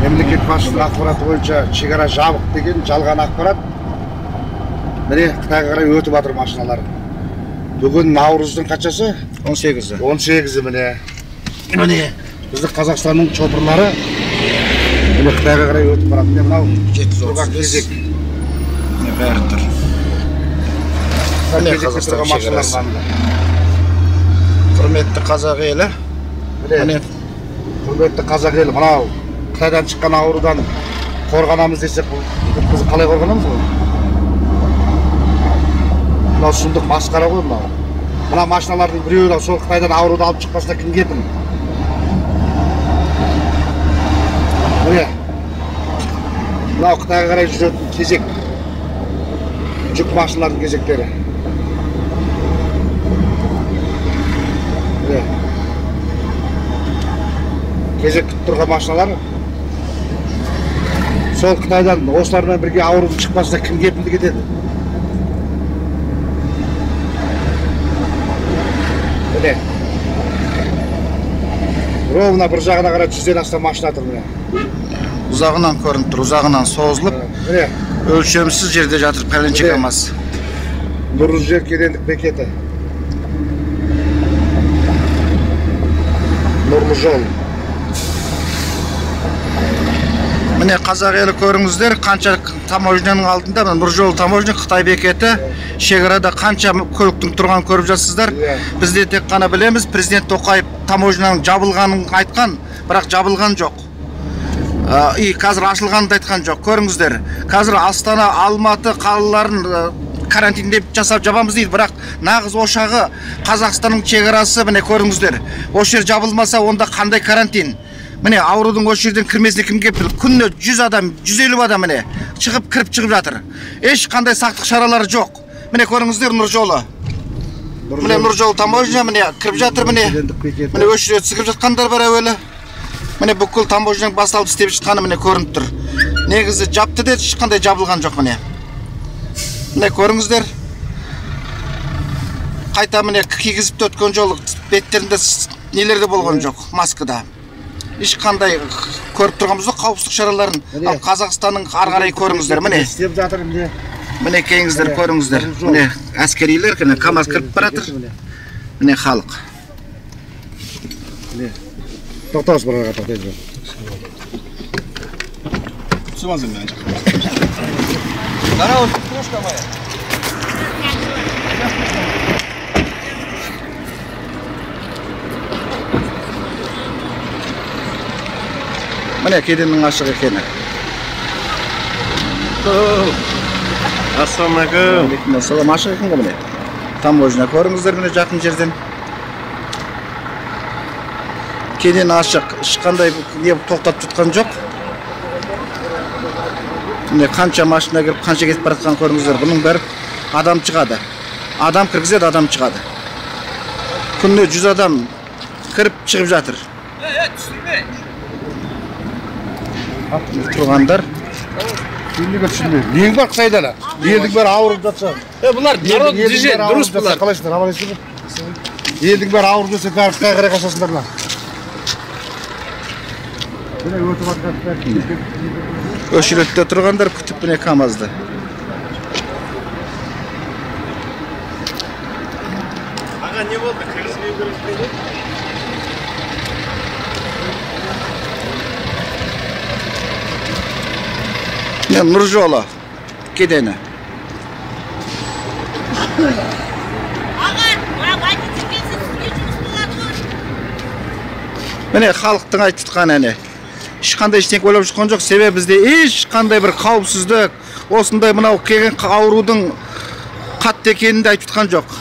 Мемлекет басшысының ақпараты бойынша шекара жабық деген жалған ақпарат. Міне Қытайға қарай өтіп жатыр машиналар. Бүгін наурыздың қаншасы? 18-і. 18-і міне. Міне біздің Қазақстанның чопырлары міне Қытайға қарай өтіп барады. Міне мынау 735. Міне бәрі тұр. Міне Қазақстан шекарасы. Құрметті қазақ елі. Міне құрметті қазақ елі, мынау Қытайдан шыққан аурудан қорғанамыз десек, біз қалай қорғанамыз ғой? Мынау сұмдық масқара ғой мынау. Мына машиналардың біреуі сол Қытайдан ауруды алып шықпасына кім кепіл? Міне мынау Қытайға қарай жүретін кезек. Жүк машиналардың кезектері. Міне кезек күтіп тұрған машиналар. Сол Қытайдан осылармен бірге ауруды шықпасына кім кепілдік етеді? Міне ровно бір жағына қарай 100-ден астам машина тұр міне. Ұзағынан көрініп тұр, ұзағынан созылып, өлшемсіз жерде жатыр пәленше КамАЗ. Нұрлы жер кедендік бекеті. Нұрлы жол. Міне қазақ елі көріңіздер, қанша таможняның алдында, Нұр жол таможня, Қытай бекеті, шекарада қанша көліктің тұрған көріп жатсыздар. Бізде тек қана білеміз, президент Тоқаев таможняның жабылғанын айтқан, бірақ жабылған жоқ. Қазір ашылғанын айтқан жоқ. Көріңіздер, қазір Астана, Алматы қалаларын карантиндеп жасап жабамыз дейді, бірақ нағыз ошағы Қазақстанның шекарасы, міне көріңіздер. Осы жер жабылмаса, онда қандай карантин? Міне аурудың осы жерден кірмесіне кім кепіл? Күніне 100 адам, 150 адам міне шығып кіріп шығып жатыр. Ешқандай сақтық шаралары жоқ. Міне көріңіздер Нұр жолы. Міне Нұр жолы таможня міне кіріп жатыр міне. Міне осы жерде сығып жатқандар бар әуелі. Міне бүкіл таможняның басталып істеп жатқаны міне көрініп тұр. Негізі жапты деді, ешқандай жабылған жоқ міне. Міне көріңіздер. Қайта міне кигізіп өткен жол беттерінде нелерде болған жоқ, маскада. Ешқандай көріп тұрғанбыз жоқ қауіпсіздік шараларын. Ал Қазақстанның ары қарай көріңіздер, міне. Істеп жатыр міне. Міне келіңіздер, көріңіздер. Міне әскерилер, КамАЗ кіріп баратыр. Міне халық. Міне. Тоқтаңыз бір араға тоқтайыз. Сумазы мен. Здорово, крошка моя. Міне кеденнің ашық екені. Ассалаумағалейкум. Ассалам, ашық екен ғой міне. Таможня көріңіздер міне жақын жерден. Кеден ашық, ешқандай не тоқтап жатқан жоқ. Міне қанша машина кіріп, қанша кетіп баратқан көріңіздер. Бұның бәрі адам шығады. Адам кіргізеді, адам шығады. Күніне 100 адам кіріп шығып жатыр. Тұрғандар. Неге түсінбейді? Нең бар Қытайда? Елдің бәрі ауырып жатса. Бұлар народ движение, дұрыс бұлар. Қалайсыңдар, аман-есен бе? Елдің бәрі ауырып жатса, бәрі Қытайға қарай қашасыңдар ма? Міне өтіп жатқан. Өшіретте тұрғандар күтіп міне КамАЗды. Аға не болды? Кіргізбей көріп. Нұр жолы кедені. Міне халықтың айтып жатқан әне. Ешқандай ештеңе ойлап жатқан жоқ. Себебі бізде ешқандай бір қауіпсіздік, осындай мынау келген аурудың қатты екенін де айтып жатқан жоқ.